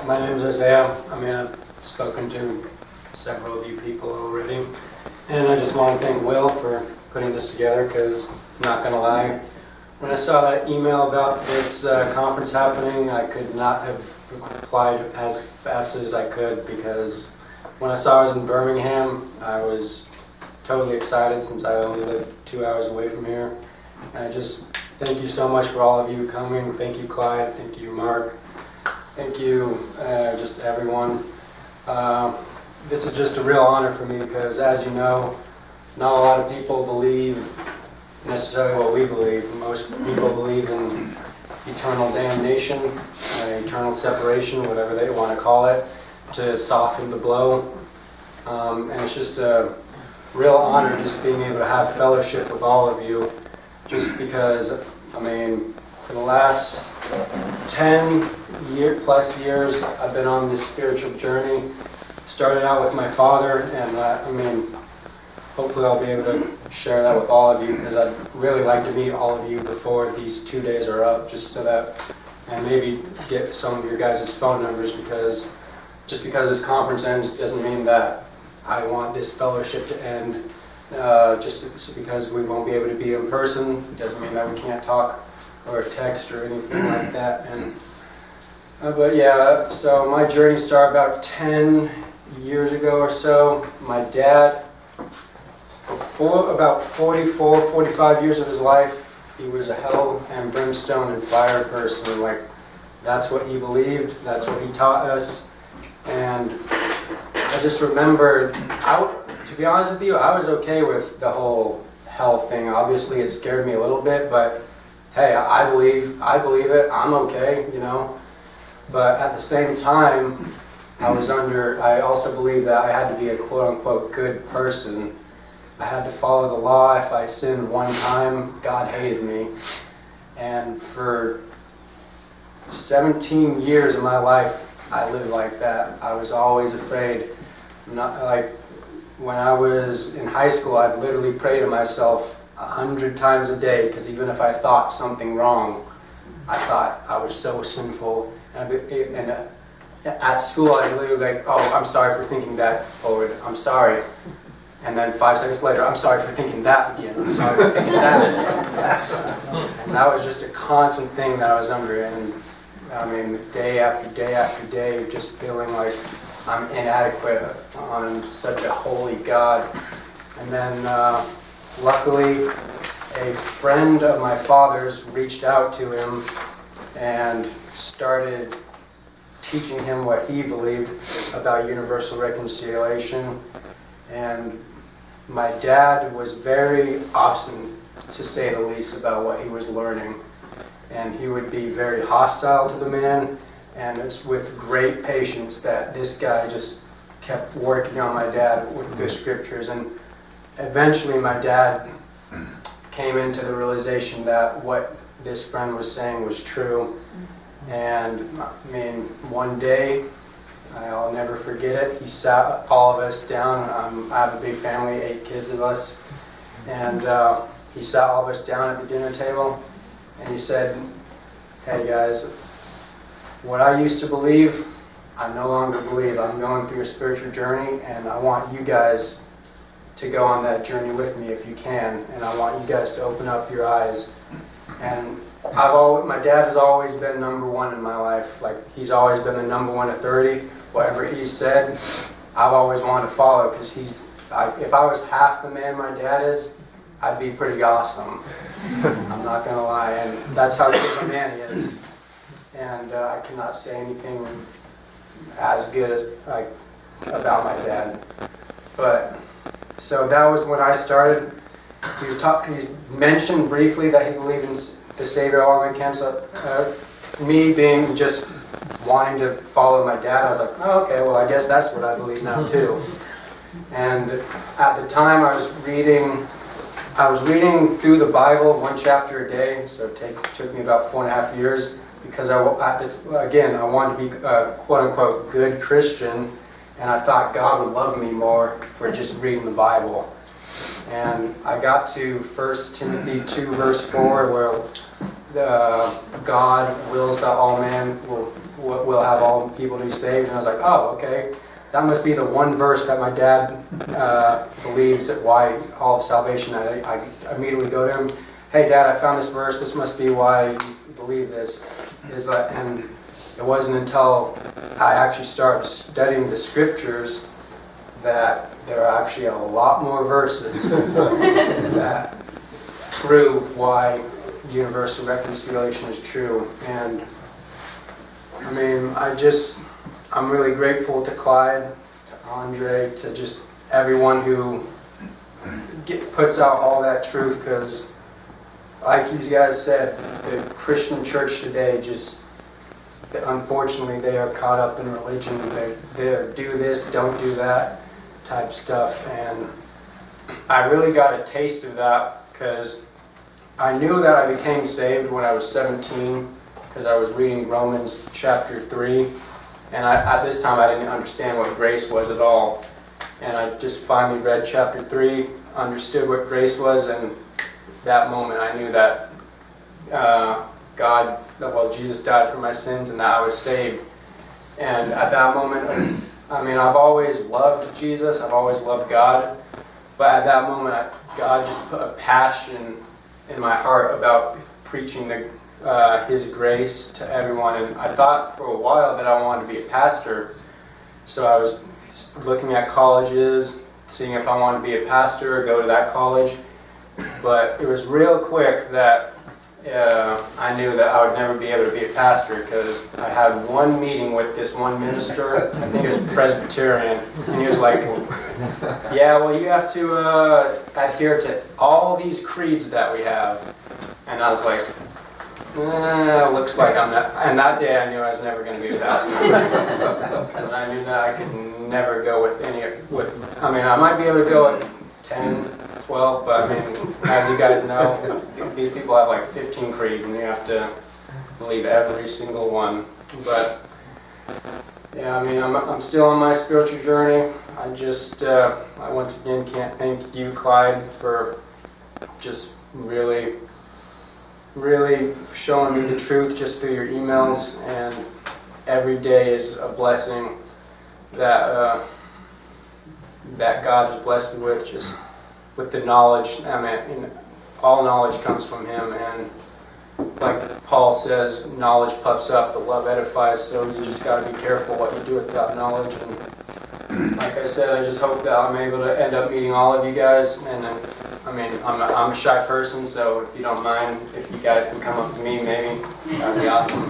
my name is Isaiah. I've spoken to several of you people already. And I just want to thank Will for putting this together, because I'm not going to lie, when I saw that email about this conference happening, I could not have replied as fast as I could, because when I saw I was in Birmingham, I was totally excited since I only live 2 hours away from here. And I just thank you so much for all of you coming. Thank you, Clyde. Thank you, Mark. Thank you, just everyone. This is just a real honor for me because, as you know, not a lot of people believe necessarily what we believe. Most people believe in eternal damnation, eternal separation, whatever they want to call it, to soften the blow. And it's just a real honor just being able to have fellowship with all of you, just because, for the last 10+ years, I've been on this spiritual journey. Started out with my father, and hopefully I'll be able to share that with all of you, because I'd really like to meet all of you before these 2 days are up, just so that, and maybe get some of your guys' phone numbers, because just because this conference ends doesn't mean that I want this fellowship to end. Just because we won't be able to be in person doesn't mean that we can't talk or text or anything like that. And but yeah, so my journey started about 10 years ago or so. My dad, for about 45 years of his life, he was a hell and brimstone and fire person. Like, that's what he believed, that's what he taught us. And I just remember, to be honest with you, I was okay with the whole hell thing. Obviously it scared me a little bit, but hey, I believe it, I'm okay, you know. But at the same time, I also believed that I had to be a quote-unquote good person. I had to follow the law. If I sinned one time, God hated me. And for 17 years of my life, I lived like that. I was always afraid. When I was in high school, I'd literally pray to myself 100 times a day, because even if I thought something wrong, I thought I was so sinful. And at school, I'd literally like, oh, I'm sorry for thinking that, Lord, I'm sorry. And then 5 seconds later, I'm sorry for thinking that again. I'm sorry for thinking that again. And that was just a constant thing that I was under. And day after day after day, just feeling like I'm inadequate on such a holy God. And then luckily, a friend of my father's reached out to him and started teaching him what he believed about universal reconciliation. And my dad was very obstinate, to say the least, about what he was learning. And he would be very hostile to the man, and it's with great patience that this guy just kept working on my dad with the scriptures. And eventually my dad came into the realization that what this friend was saying was true. And one day, I'll never forget it, he sat all of us down. I have a big family, 8 kids of us, and he sat all of us down at the dinner table, and he said, hey guys, what I used to believe, I no longer believe. I'm going through a spiritual journey, and I want you guys to go on that journey with me if you can, and I want you guys to open up your eyes. And my dad has always been number one in my life. Like, he's always been the number one authority. Whatever he said, I've always wanted to follow, because if I was half the man my dad is, I'd be pretty awesome. I'm not going to lie. And that's how good a man he is. And I cannot say anything as good as about my dad. But so that was when I started. He mentioned briefly that he believed in the Savior of all mankind. Me being just wanting to follow my dad, I was like, oh, okay, well, I guess that's what I believe now too. And at the time, I was reading through the Bible 1 chapter a day. So it took me about 4.5 years, because I wanted to be a quote-unquote good Christian, and I thought God would love me more for just reading the Bible. And I got to 1 Timothy 2 verse 4, where God wills that all men will have all people to be saved. And I was like, oh, okay. That must be the one verse that my dad believes that why all of salvation. I immediately go to him, hey Dad, I found this verse. This must be why you believe this. And it wasn't until I actually started studying the scriptures that there are actually a lot more verses that prove why universal reconciliation is true. And I mean, I'm really grateful to Clyde, to Andre, to just everyone who puts out all that truth, because like you guys said, the Christian church today unfortunately they are caught up in religion. They do this, don't do that type stuff. And I really got a taste of that because I knew that I became saved when I was 17 because I was reading Romans chapter 3. And at this time I didn't understand what grace was at all. And I just finally read chapter 3, understood what grace was, and that moment I knew that Jesus died for my sins and that I was saved. And at that moment, I mean, I've always loved Jesus, I've always loved God, but at that moment God just put a passion in my heart about preaching His grace to everyone. And I thought for a while that I wanted to be a pastor, so I was looking at colleges, seeing if I wanted to be a pastor or go to that college. But it was real quick that I knew that I would never be able to be a pastor, because I had one meeting with this one minister, I think it was Presbyterian, and he was like, yeah, well, you have to adhere to all these creeds that we have. And I was like, looks like I'm not. And that day I knew I was never going to be a pastor. Because I knew that I could never go with I mean, I might be able to go with 10, 12, but I mean, as you guys know, these people have like 15 creeds and you have to believe every single one. But yeah, I mean, I'm still on my spiritual journey. I once again can't thank you, Clyde, for just really showing me the truth just through your emails, and every day is a blessing that God has blessed me with, just with the knowledge. I mean, all knowledge comes from Him, and like Paul says, knowledge puffs up, but love edifies. So you just got to be careful what you do with that knowledge. And like I said, I just hope that I'm able to end up meeting all of you guys. And I mean, I'm a shy person, so if you don't mind, if you guys can come up to me, maybe that'd be awesome.